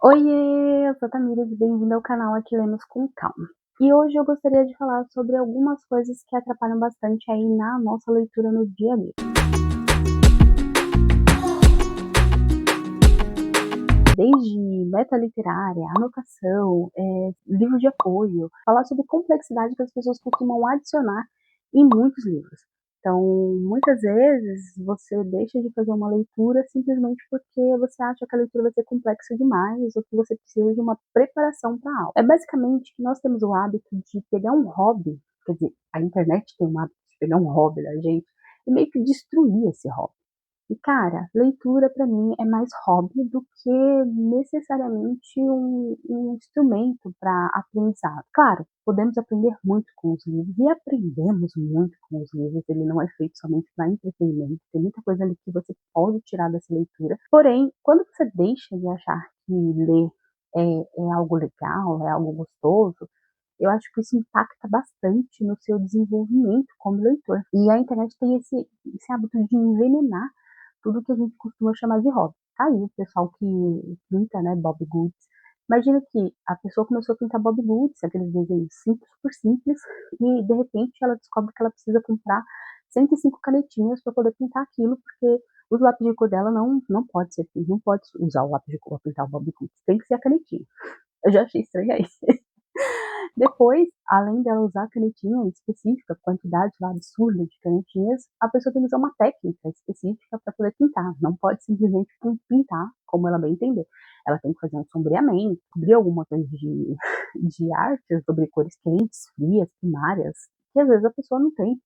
Oiê, eu sou a Tamires e bem-vindo ao canal Aqui Lemos com Calma. E hoje eu gostaria de falar sobre algumas coisas que atrapalham bastante aí na nossa leitura no dia a dia. Desde meta literária, anotação, livro de apoio, falar sobre complexidade que as pessoas costumam adicionar em muitos livros. Então, muitas vezes você deixa de fazer uma leitura simplesmente porque você acha que a leitura vai ser complexa demais ou que você precisa de uma preparação para a aula. É basicamente que nós temos o hábito de pegar um hobby, quer dizer, a internet tem o hábito de pegar um hobby da gente e meio que destruir esse hobby. E cara, leitura pra mim é mais hobby do que necessariamente um instrumento para aprendizado. Claro, podemos aprender muito com os livros e aprendemos muito com os livros, ele não é feito somente para entretenimento, tem muita coisa ali que você pode tirar dessa leitura. Porém, quando você deixa de achar que ler é algo legal, é algo gostoso, eu acho que isso impacta bastante no seu desenvolvimento como leitor. E a internet tem esse hábito de envenenar tudo que a gente costuma chamar de hobby. Tá aí o pessoal que pinta, né, Bob Goods. Imagina que a pessoa começou a pintar Bob Goods, aqueles desenhos simples, super simples, e de repente ela descobre que ela precisa comprar 105 canetinhas para poder pintar aquilo, porque os lápis de cor dela não pode ser, não pode usar o lápis de cor para pintar o Bob Goods, tem que ser a canetinha. Eu já achei estranho aí. Depois, além dela usar a canetinha específica, quantidade lá absurda de canetinhas, a pessoa tem que usar uma técnica específica para poder pintar. Não pode simplesmente pintar como ela bem entender. Ela tem que fazer um sombreamento, cobrir alguma coisa de arte sobre cores quentes, frias, primárias, que às vezes a pessoa não tem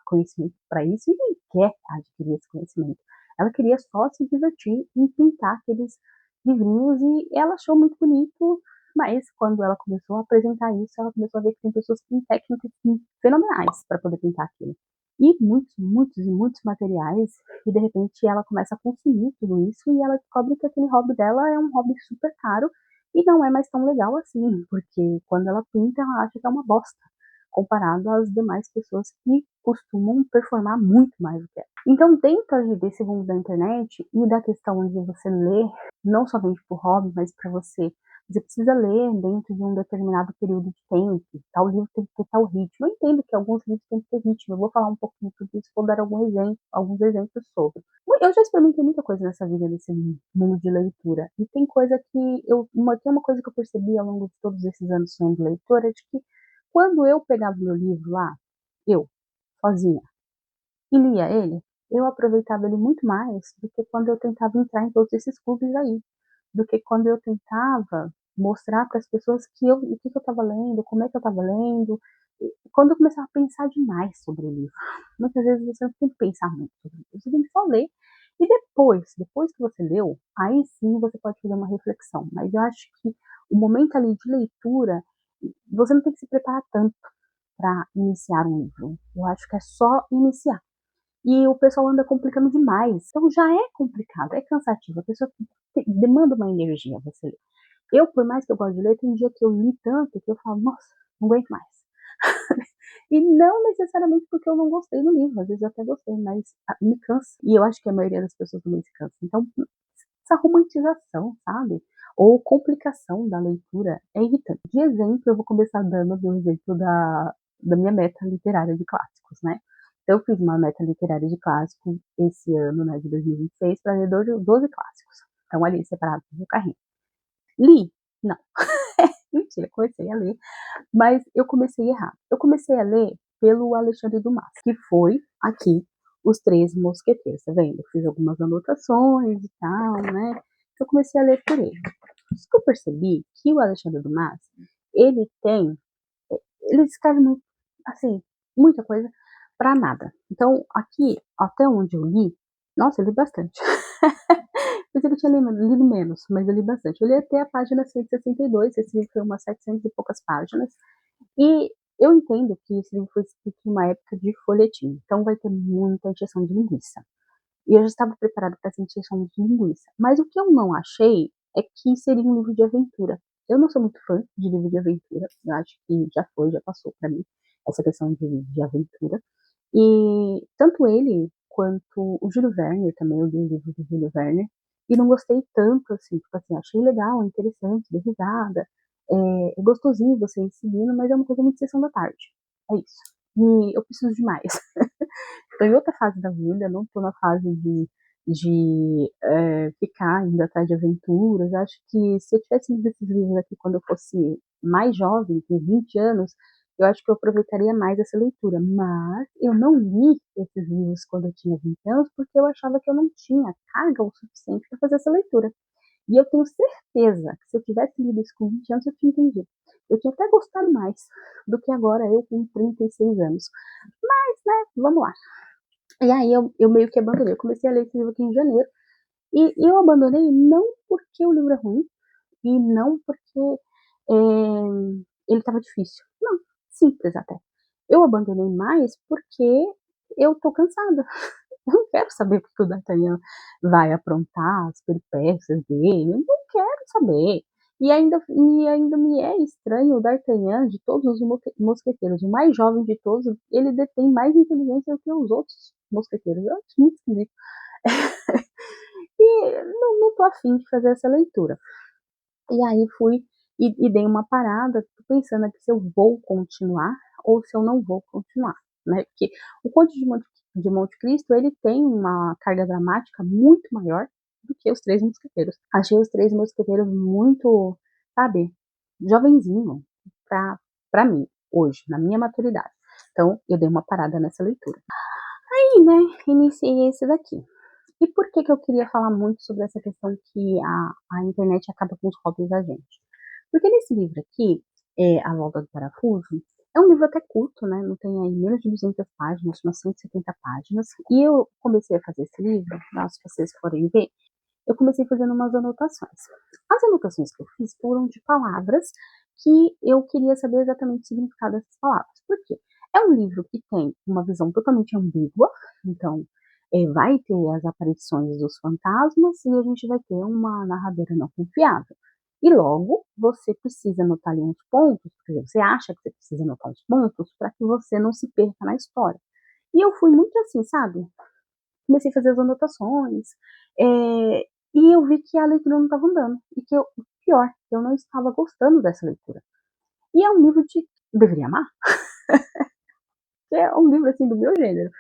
conhecimento para isso e nem quer adquirir esse conhecimento. Ela queria só se divertir em pintar aqueles livrinhos e ela achou muito bonito, mas quando ela começou a apresentar isso, ela começou a ver que tem pessoas que têm técnicas fenomenais para poder pintar aquilo. E muitos materiais, e de repente ela começa a consumir tudo isso e ela descobre que aquele hobby dela é um hobby super caro e não é mais tão legal assim, porque quando ela pinta, ela acha que é uma bosta, comparado às demais pessoas que costumam performar muito mais do que ela. Então, dentro desse mundo da internet e da questão de você ler, não somente por hobby, mas para você precisa ler dentro de um determinado período de tempo, tal livro tem que ter tal ritmo. Eu entendo que alguns livros têm que ter ritmo, eu vou falar um pouquinho sobre isso, vou dar alguns exemplos sobre. Eu já experimentei muita coisa nessa vida, nesse mundo de leitura, e tem coisa que tem uma coisa que eu percebi ao longo de todos esses anos sendo leitora, de que quando eu pegava o meu livro lá, eu, sozinha, e lia ele, eu aproveitava ele muito mais do que quando eu tentava entrar em todos esses clubes aí, do que quando eu tentava mostrar para as pessoas o que eu estava lendo, como é que eu estava lendo, quando eu começava a pensar demais sobre o livro. Muitas vezes você não tem que pensar muito sobre o livro, você tem que só ler. E depois que você leu, aí sim você pode fazer uma reflexão. Mas eu acho que o momento ali de leitura, você não tem que se preparar tanto para iniciar um livro. Eu acho que é só iniciar. E o pessoal anda complicando demais. Então já é complicado, é cansativo. A pessoa demanda uma energia você ler. Eu, por mais que eu goste de ler, tem dia que eu li tanto que eu falo, nossa, não aguento mais. E não necessariamente porque eu não gostei do livro, às vezes eu até gostei, mas me cansa. E eu acho que a maioria das pessoas também se cansa. Então, essa romantização, sabe? Ou complicação da leitura é irritante. De exemplo, eu vou começar dando o exemplo da minha meta literária de clássicos, né? Então, eu fiz uma meta literária de clássico esse ano, né, de 2026, para ler 12 clássicos. Então, ali, separados no carrinho. Li? Não. Mentira, comecei a ler, mas eu comecei errado. Eu comecei a ler pelo Alexandre Dumas, que foi aqui Os Três Mosqueteiros, tá vendo? Eu fiz algumas anotações e tal, né? Eu comecei a ler por ele. Isso que eu percebi que o Alexandre Dumas, ele tem, ele escreve muito, assim, muita coisa pra nada. Então, aqui, até onde eu li, nossa, eu li bastante. Pensei que eu tinha lido menos, mas eu li bastante. Eu li até a página 162, esse livro foi umas 700 e poucas páginas. E eu entendo que esse livro foi escrito em uma época de folhetim, então vai ter muita injeção de linguiça. E eu já estava preparada para essa injeção de linguiça. Mas o que eu não achei é que seria um livro de aventura. Eu não sou muito fã de livro de aventura, eu acho que já passou para mim, essa questão de aventura. E tanto ele quanto o Júlio Verne, também eu li o livro do Júlio Verne, e não gostei tanto, assim, tipo assim, achei legal, interessante, dei risada, é gostosinho você ir seguindo, mas é uma coisa muito sessão da tarde, é isso. E eu preciso de mais. Tô em outra fase da vida, não tô na fase de ficar indo atrás de aventuras. Acho que se eu tivesse lido esses livros aqui quando eu fosse mais jovem, com 20 anos, eu acho que eu aproveitaria mais essa leitura. Mas eu não li esses livros quando eu tinha 20 anos, porque eu achava que eu não tinha carga o suficiente para fazer essa leitura. E eu tenho certeza que se eu tivesse lido isso com 20 anos, eu tinha entendido. Eu tinha até gostado mais do que agora eu com 36 anos. Mas, né, vamos lá. E aí eu meio que abandonei. Eu comecei a ler esse livro aqui em janeiro. E eu abandonei não porque o livro é ruim, e não porque ele estava difícil. Não, simples até. Eu abandonei mais porque eu tô cansada. Eu não quero saber o que o D'Artagnan vai aprontar, as peripécias dele. Eu não quero saber. E ainda me é estranho o D'Artagnan, de todos os mosqueteiros, o mais jovem de todos, ele detém mais inteligência do que os outros mosqueteiros. Eu acho muito esquisito. E não tô afim de fazer essa leitura. E aí fui e dei uma parada, pensando aqui se eu vou continuar ou se eu não vou continuar, né? Porque o Conde de Monte Cristo, ele tem uma carga dramática muito maior do que os Três Mosqueteiros. Achei os Três Mosqueteiros muito, sabe, jovenzinho pra mim, hoje, na minha maturidade. Então, eu dei uma parada nessa leitura. Aí, né, iniciei esse daqui. E por que eu queria falar muito sobre essa questão que a internet acaba com os hobbies da gente? Porque nesse livro aqui, A Volta do Parafuso, é um livro até curto, né? Não tem aí menos de 200 páginas, umas 170 páginas. E eu comecei a fazer esse livro, se vocês forem ver, eu comecei fazendo umas anotações. As anotações que eu fiz foram de palavras que eu queria saber exatamente o significado dessas palavras. Por quê? É um livro que tem uma visão totalmente ambígua, então vai ter as aparições dos fantasmas e a gente vai ter uma narradora não confiável. E logo, você precisa anotar ali uns pontos, porque você acha que você precisa anotar os pontos para que você não se perca na história. E eu fui muito assim, sabe? Comecei a fazer as anotações, é, e eu vi que a leitura não estava andando. E que pior, eu não estava gostando dessa leitura. E é um livro de. Deveria amar? É um livro assim do meu gênero.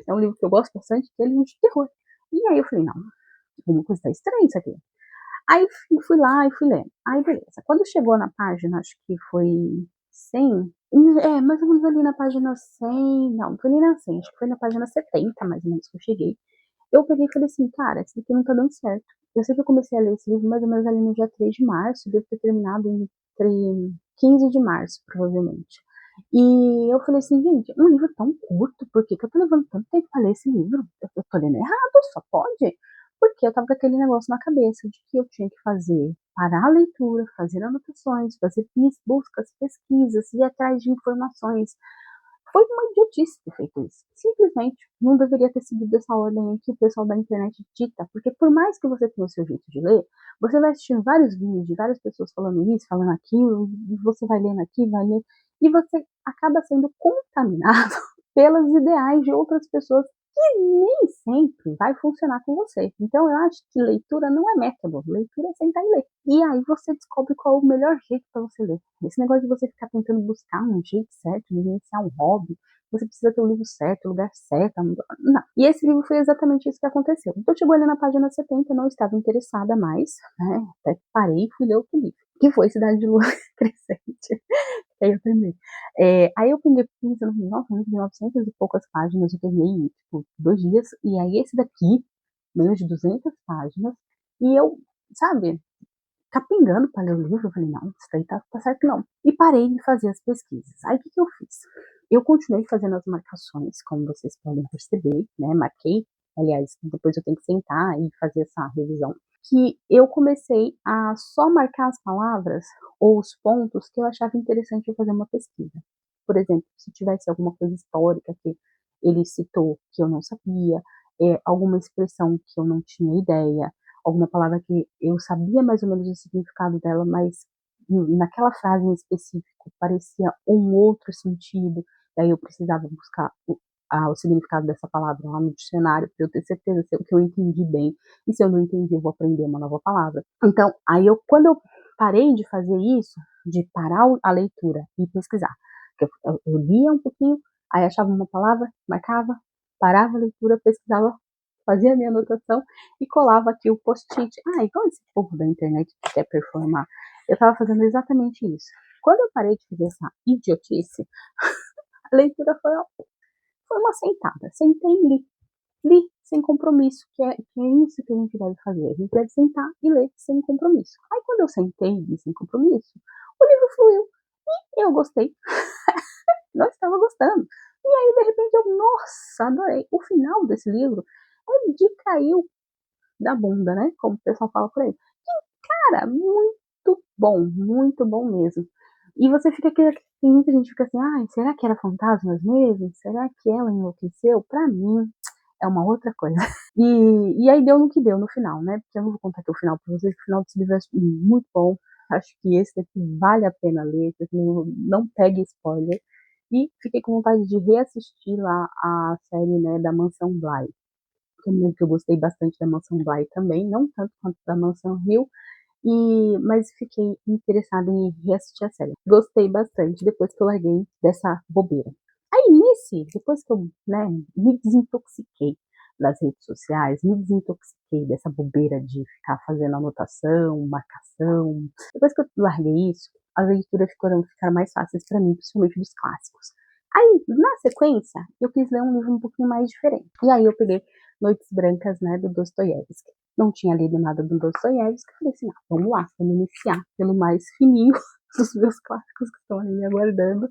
É um livro que eu gosto bastante, que é livro de terror. E aí eu falei, não, alguma coisa tá estranha isso aqui. Aí fui lá e fui ler. Aí beleza. Quando chegou na página, acho que foi 100, mais ou menos ali na página 100, não foi nem na 100, acho que foi na página 70, mais ou menos, que eu cheguei. Eu peguei e falei assim, cara, isso aqui não tá dando certo. Eu sei que eu comecei a ler esse livro mais ou menos ali no dia 3 de março, devo ter terminado entre 15 de março, provavelmente. E eu falei assim, gente, um livro tão curto, por que eu tô levando tanto tempo pra ler esse livro? Eu tô lendo errado, só pode? Porque eu tava com aquele negócio na cabeça de que eu tinha que fazer, parar a leitura, fazer anotações, fazer buscas, pesquisas, ir atrás de informações. Foi uma idiotice ter feito isso. Simplesmente não deveria ter seguido essa ordem aí que o pessoal da internet dita, porque por mais que você tenha o seu jeito de ler, você vai assistindo vários vídeos de várias pessoas falando isso, falando aquilo, e você vai lendo aqui, vai lendo, e você acaba sendo contaminado pelos ideais de outras pessoas que nem sempre vai funcionar com você. Então eu acho que leitura não é método, leitura é sentar e ler. E aí você descobre qual é o melhor jeito para você ler. Esse negócio de você ficar tentando buscar um jeito certo de iniciar um hobby, você precisa ter o livro certo, o lugar certo. Não. E esse livro foi exatamente isso que aconteceu. Então chegou ali na página 70, eu não estava interessada mais, né? Até parei e fui ler outro livro, que foi Cidade de Lua Crescente. Aí eu terminei. Aí eu peguei, pensando, nossa, de 900 e poucas páginas, eu terminei, tipo, 2 dias. E aí esse daqui, menos de 200 páginas, e eu, sabe, capengando para ler o livro, eu falei, não, isso daí tá certo não. E parei de fazer as pesquisas. Aí o que eu fiz? Eu continuei fazendo as marcações, como vocês podem perceber, né? Marquei, aliás, depois eu tenho que sentar e fazer essa revisão. Que eu comecei a só marcar as palavras ou os pontos que eu achava interessante eu fazer uma pesquisa. Por exemplo, se tivesse alguma coisa histórica que ele citou que eu não sabia, alguma expressão que eu não tinha ideia, alguma palavra que eu sabia mais ou menos o significado dela, mas naquela frase em específico parecia um outro sentido, daí eu precisava buscar o significado dessa palavra lá no dicionário, para eu ter certeza que eu entendi bem, e se eu não entendi, eu vou aprender uma nova palavra. Então, quando eu parei de fazer isso, de parar a leitura e pesquisar, que eu lia um pouquinho, aí achava uma palavra, marcava, parava a leitura, pesquisava, fazia a minha anotação e colava aqui o post-it. Igual esse povo da internet que quer performar. Eu estava fazendo exatamente isso. Quando eu parei de fazer essa idiotice, a leitura foi uma sentada. Sentei e li sem compromisso, que é isso que a gente deve fazer. A gente deve sentar e ler sem compromisso. Aí quando eu sentei e li sem compromisso, o livro fluiu. E eu gostei. Não estava gostando. E aí, de repente, nossa, adorei. O final desse livro é de cair da bunda, né? Como o pessoal fala por aí. E, cara, muito bom mesmo. E você fica aqui, tem muita gente que fica assim, será que era fantasmas mesmo? Será que ela enlouqueceu? Pra mim, é uma outra coisa. E aí deu no que deu no final, né? Porque eu não vou contar aqui o final pra vocês, o final desse livro é muito bom. Acho que esse daqui vale a pena ler, não pegue spoiler. E fiquei com vontade de reassistir lá a série, né, da Mansão Bly. Eu me lembro que eu gostei bastante da Mansão Bly também, não tanto quanto da Mansão Hill, mas fiquei interessada em reassistir a série. Gostei bastante depois que eu larguei dessa bobeira. Aí depois que eu, né, me desintoxiquei das redes sociais, me desintoxiquei dessa bobeira de ficar fazendo anotação, marcação, depois que eu larguei isso, as leituras ficaram mais fáceis para mim, principalmente dos clássicos. Aí, na sequência, eu quis ler um livro um pouquinho mais diferente. E aí eu peguei Noites Brancas, né, do Dostoiévski. Não tinha lido nada do Dostoiévski, falei assim, vamos lá, vamos iniciar pelo mais fininho dos meus clássicos que estão ali me aguardando,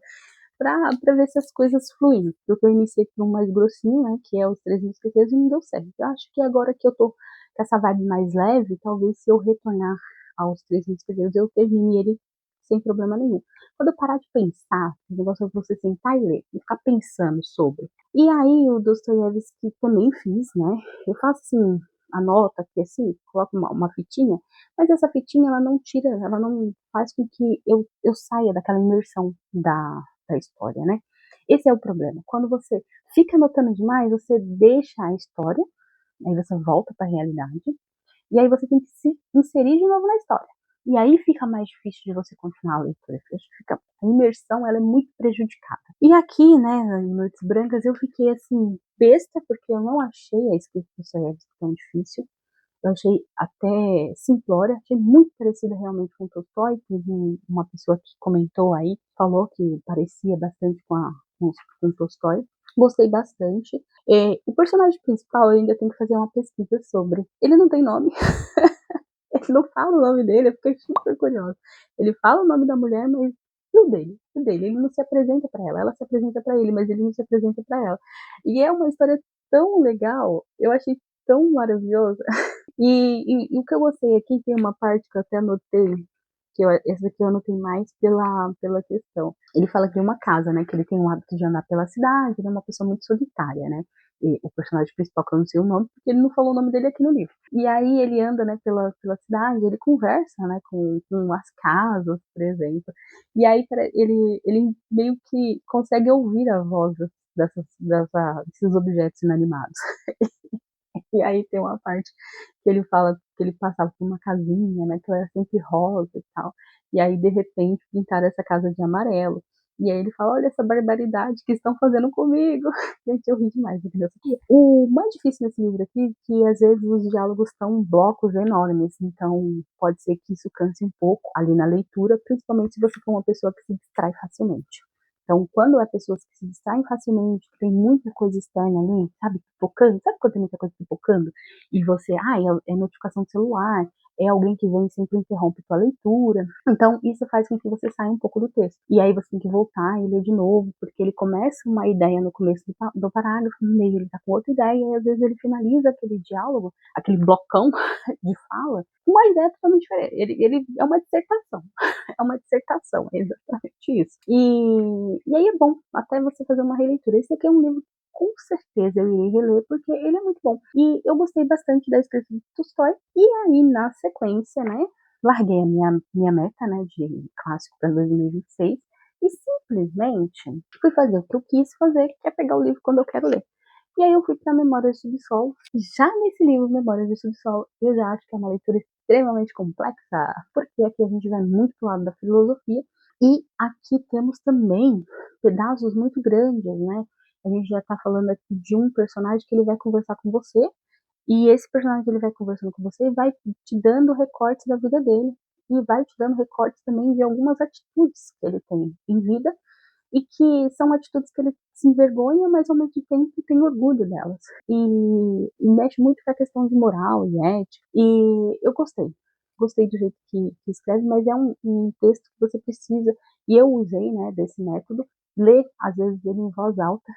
pra ver se as coisas fluem. Porque eu iniciei por um mais grossinho, né, que é Os Três Mosqueteiros, e não deu certo. Eu acho que agora que eu tô com essa vibe mais leve, talvez se eu retornar aos Três Mosqueteiros, eu termine ele sem problema nenhum. Quando eu parar de pensar, o negócio é você sentar e ler, e ficar pensando sobre. E aí o Dostoiévski também fiz, né, eu faço assim, anota aqui assim, coloco uma fitinha, mas essa fitinha ela não tira, ela não faz com que eu saia daquela imersão da história, né? Esse é o problema. Quando você fica anotando demais, você deixa a história, aí você volta para a realidade, e aí você tem que se inserir de novo na história. E aí fica mais difícil de você continuar a leitura. A imersão ela é muito prejudicada. E aqui, né, em Noites Brancas, eu fiquei assim, besta, porque eu não achei a escrita do Dostoiévski tão difícil. Eu achei até simplória, achei muito parecida realmente com o Tolstói. Teve uma pessoa que comentou aí, falou que parecia bastante com o Tolstói. Gostei bastante. O personagem principal eu ainda tenho que fazer uma pesquisa sobre. Ele não tem nome. Ele não fala o nome dele, eu fiquei super curiosa. Ele fala o nome da mulher, mas e o dele? O dele, ele não se apresenta para ela se apresenta para ele, mas ele não se apresenta para ela. E é uma história tão legal, eu achei tão maravilhosa. E o que eu gostei aqui, tem uma parte que eu até anotei, essa aqui eu anotei mais pela questão. Ele fala que tem uma casa, né, que ele tem o hábito de andar pela cidade, ele é uma pessoa muito solitária, né, e o personagem principal, que eu não sei o nome, porque ele não falou o nome dele aqui no livro. E aí ele anda, né, pela cidade, ele conversa, né, com as casas, por exemplo, e aí ele meio que consegue ouvir a voz desses objetos inanimados. E aí tem uma parte que ele fala que ele passava por uma casinha, né, que ela era sempre rosa e tal. E aí, de repente, pintaram essa casa de amarelo. E aí ele fala, olha essa barbaridade que estão fazendo comigo. Gente, eu ri demais, entendeu? O mais difícil desse livro aqui é que, às vezes, os diálogos estão em blocos enormes. Então, pode ser que isso canse um pouco ali na leitura, principalmente se você for uma pessoa que se distrai facilmente. Então, quando é pessoas que se distraem facilmente, que tem muita coisa externa ali, sabe, pipocando, sabe quando tem muita coisa pipocando? E você, é notificação do celular, é alguém que vem e sempre interrompe tua leitura. Então, isso faz com que você saia um pouco do texto. E aí você tem que voltar e ler de novo, porque ele começa uma ideia no começo do parágrafo, no meio ele tá com outra ideia, e às vezes ele finaliza aquele diálogo, aquele blocão de fala, com uma ideia totalmente diferente. Ele é uma dissertação. É uma dissertação, é exatamente isso. E aí é bom até você fazer uma releitura. Esse aqui é um livro que com certeza eu irei reler, porque ele é muito bom. E eu gostei bastante da escrita do Tolstói. E aí, na sequência, né, larguei a minha meta, né, de clássico para 2026 E simplesmente fui fazer o que eu quis fazer, que é pegar o livro quando eu quero ler. E aí eu fui para Memórias do Subsolo. Já nesse livro, Memórias do Subsolo, eu já acho que é uma leitura extremamente complexa, porque aqui a gente vai muito pro lado da filosofia, e aqui temos também pedaços muito grandes, né? A gente já tá falando aqui de um personagem que ele vai conversar com você, e esse personagem que ele vai conversando com você vai te dando recortes da vida dele, e vai te dando recortes também de algumas atitudes que ele tem em vida, e que são atitudes que ele se envergonha, mas ao mesmo tempo tem orgulho delas. E mexe muito com a questão de moral e ética. E eu gostei. Gostei do jeito que escreve, mas é um texto que você precisa, e eu usei, né, desse método, ler, às vezes, ele em voz alta.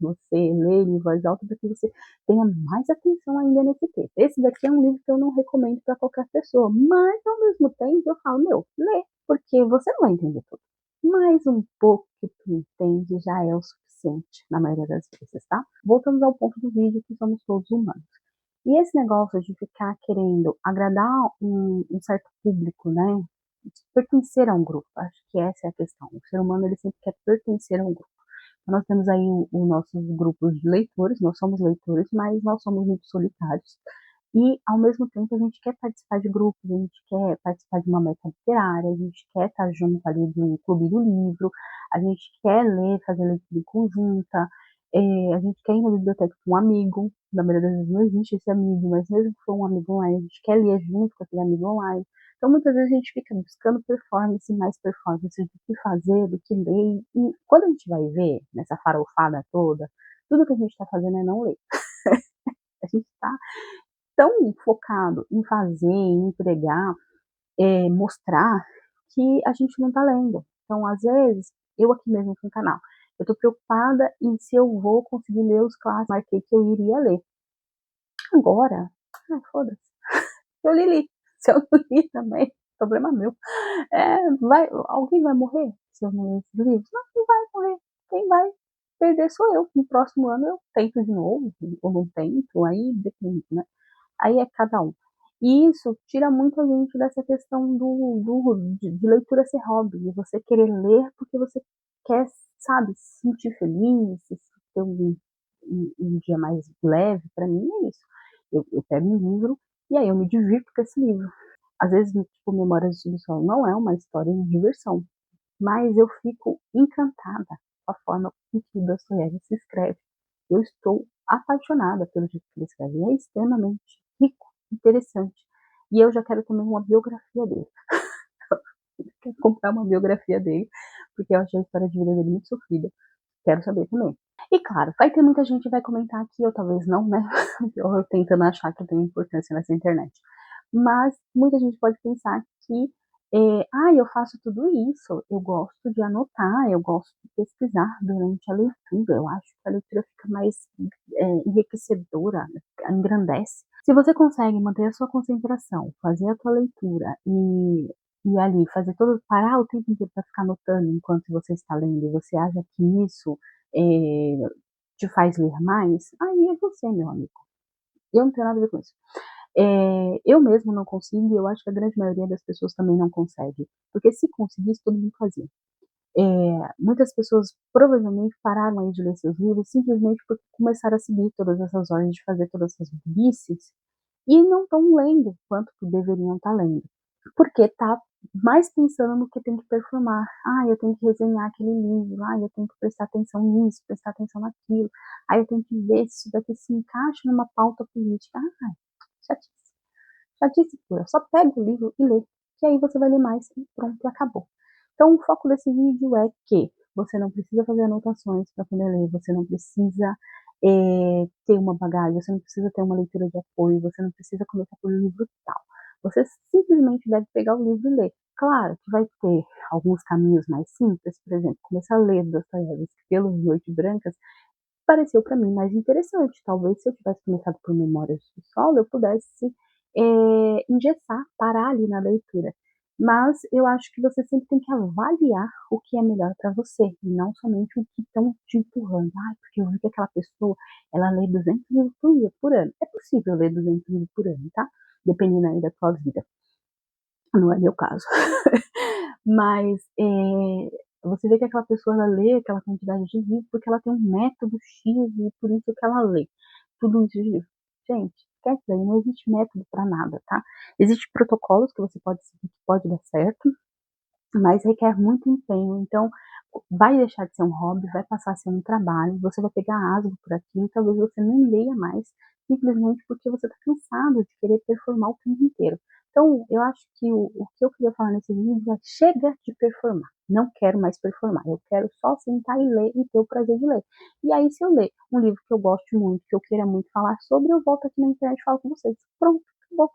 Você lê ele em voz alta para que você tenha mais atenção ainda nesse texto. Esse daqui é um livro que eu não recomendo para qualquer pessoa, mas ao mesmo tempo eu falo, meu, lê, porque você não vai entender tudo. Mais um pouco que tu entende já é o suficiente, na maioria das vezes, tá? Voltamos ao ponto do vídeo que somos todos humanos. E esse negócio de ficar querendo agradar um certo público, né? Pertencer a um grupo, acho que essa é a questão. O ser humano, ele sempre quer pertencer a um grupo. Nós temos aí os nossos grupos de leitores, nós somos leitores, mas nós somos muito solitários. E, ao mesmo tempo, a gente quer participar de grupos, a gente quer participar de uma meta literária, a gente quer estar junto ali do clube do livro, a gente quer ler, fazer leitura conjunta, a gente quer ir na biblioteca com um amigo, na maioria das vezes não existe esse amigo, mas mesmo que for um amigo online, a gente quer ler junto com aquele amigo online. Então, muitas vezes a gente fica buscando performance, mais performance do que fazer, do que ler. E quando a gente vai ver, nessa farofada toda, tudo que a gente está fazendo é não ler. A gente está tão focado em fazer, em entregar, mostrar, que a gente não está lendo. Então, às vezes, eu aqui mesmo com o canal, eu estou preocupada em se eu vou conseguir ler os clássicos, marquei que eu iria ler. Agora, foda-se, eu li. Se eu não li também, problema meu. Alguém vai morrer se eu não ler esses livros? Não vai morrer. Quem vai perder sou eu. No próximo ano eu tento de novo, ou não tento, aí depende, né? Aí é cada um. E isso tira muita gente dessa questão de leitura ser hobby, de você querer ler porque você quer, sabe, se sentir feliz, ter um dia mais leve. Para mim é isso. Eu pego um livro e aí eu me divirto com esse livro. Às vezes, tipo, Memórias do Subsolo não é uma história de diversão, mas eu fico encantada com a forma com que o Dostoiévski escreve. Eu estou apaixonada pelo jeito que ele escreve. É extremamente rico, interessante. E eu já quero também uma biografia dele. Eu quero comprar uma biografia dele, porque eu achei a história de vida dele muito sofrida. Quero saber também. E claro, vai ter muita gente que vai comentar aqui, ou talvez não, né? Eu tentando achar que tem importância nessa internet. Mas muita gente pode pensar que, eu faço tudo isso, eu gosto de anotar, eu gosto de pesquisar durante a leitura, eu acho que a leitura fica mais enriquecedora, engrandece. Se você consegue manter a sua concentração, fazer a tua leitura e ali fazer todo, parar o tempo inteiro para ficar anotando enquanto você está lendo, e você acha que isso te faz ler mais, aí é você, meu amigo. Eu não tenho nada a ver com isso. Eu mesmo não consigo, e eu acho que a grande maioria das pessoas também não consegue. Porque se conseguisse, todo mundo fazia. Muitas pessoas provavelmente pararam aí de ler seus livros simplesmente porque começaram a seguir todas essas ordens de fazer todas essas vícios e não estão lendo quanto deveriam estar lendo. Porque tá mais pensando no que tem que performar. Eu tenho que resenhar aquele livro. Eu tenho que prestar atenção nisso, prestar atenção naquilo. Eu tenho que ver se isso daqui se encaixa numa pauta política. Chatice. Chatice pura. Só pega o livro e lê. Que aí você vai ler mais e pronto, acabou. Então, o foco desse vídeo é que você não precisa fazer anotações para poder ler, você não precisa ter uma bagagem, você não precisa ter uma leitura de apoio, você não precisa começar por um livro tal. Você simplesmente deve pegar o livro e ler. Claro que vai ter alguns caminhos mais simples, por exemplo, começar a ler Dostoiévski pelas Noites Brancas, pareceu para mim mais interessante. Talvez se eu tivesse começado por Memórias do Solo, eu pudesse engessar, parar ali na leitura. Mas eu acho que você sempre tem que avaliar o que é melhor para você, e não somente o que estão te empurrando. Porque eu vi que aquela pessoa, ela lê 200 livros por ano. É possível ler 200 livros por ano, tá? Dependendo aí da tua vida. Não é meu caso. Mas Você vê que aquela pessoa ela lê aquela quantidade de livros porque ela tem um método X e por isso que ela lê tudo isso de livro. Gente, esquece aí, não existe método para nada, tá? Existem protocolos que você pode seguir que pode dar certo, mas requer muito empenho. Então, vai deixar de ser um hobby, vai passar a ser um trabalho, você vai pegar asgo por aquilo, talvez você nem leia mais, simplesmente porque você está cansado de querer performar o tempo inteiro. Então, eu acho que o que eu queria falar nesse vídeo é chega de performar. Não quero mais performar. Eu quero só sentar e ler e ter o prazer de ler. E aí, se eu ler um livro que eu gosto muito, que eu queira muito falar sobre, eu volto aqui na internet e falo com vocês. Pronto, acabou.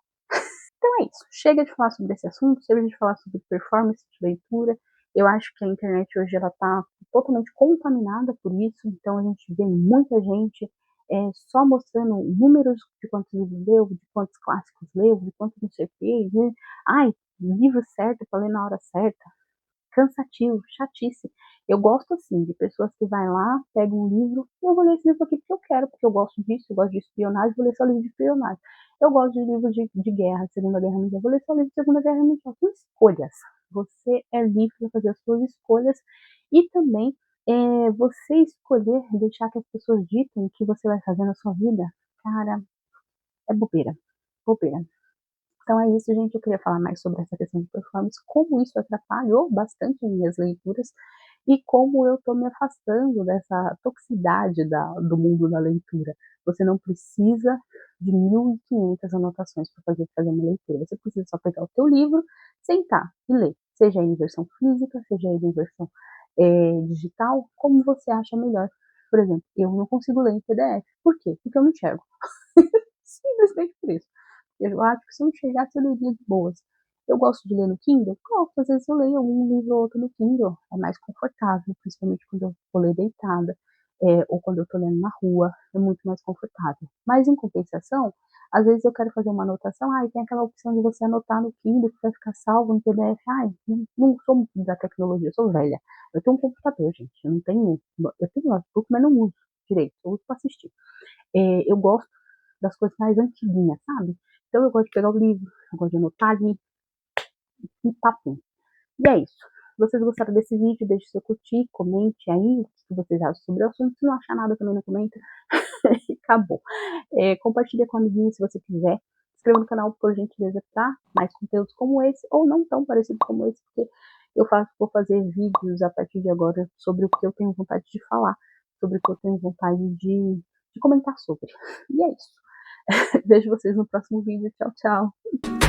Então é isso. Chega de falar sobre esse assunto, chega de falar sobre performance de leitura. Eu acho que a internet hoje ela está totalmente contaminada por isso. Então a gente vê muita gente só mostrando números de quantos livros leu, de quantos clássicos leu, de quantos não sei o quê. Né? Ai, livro certo para ler na hora certa. Cansativo, chatice. Eu gosto assim de pessoas que vai lá, pegam um livro, eu vou ler esse livro aqui porque eu quero, porque eu gosto disso, eu gosto de espionagem, vou ler só livro de espionagem. Eu gosto de livros de guerra, Segunda Guerra Mundial, vou ler só livro de Segunda Guerra Mundial. Com escolhas. Você é livre para fazer as suas escolhas e também você escolher deixar que as pessoas ditem o que você vai fazer na sua vida, cara, é bobeira. Bobeira. Então é isso, gente. Eu queria falar mais sobre essa questão de performance, como isso atrapalhou bastante minhas leituras e como eu estou me afastando dessa toxicidade do mundo da leitura. Você não precisa de 1.500 anotações para fazer uma leitura. Você precisa só pegar o teu livro, sentar e ler. Seja ele em versão física, seja ele em versão digital, como você acha melhor. Por exemplo, eu não consigo ler em PDF. Por quê? Porque eu não enxergo. Simplesmente por isso. Eu acho que se eu não chegasse, eu leria de boas. Eu gosto de ler no Kindle? Gosto, às vezes eu leio algum livro ou outro no Kindle. É mais confortável, principalmente quando eu vou ler deitada, ou quando eu tô lendo na rua, é muito mais confortável. Mas em compensação, às vezes eu quero fazer uma anotação, e tem aquela opção de você anotar no Kindle que vai ficar salvo em PDF. Não sou muito da tecnologia, eu sou velha. Eu tenho um computador, gente, eu tenho notebook, mas não uso direito, eu uso para assistir. Eu gosto das coisas mais antiguinhas, sabe? Então eu gosto de pegar o livro, eu gosto de anotar ali e papum. E é isso. Se vocês gostaram desse vídeo, deixe seu curtir, comente aí o que vocês acham sobre o assunto. Se não achar nada, também não comenta. E acabou. Compartilha com a amiguinha se você quiser. Se inscreva no canal, por gentileza, para mais conteúdos como esse, ou não tão parecido como esse, porque vou fazer vídeos a partir de agora sobre o que eu tenho vontade de falar, sobre o que eu tenho vontade de comentar sobre. E é isso. Vejo vocês no próximo vídeo. Tchau, tchau.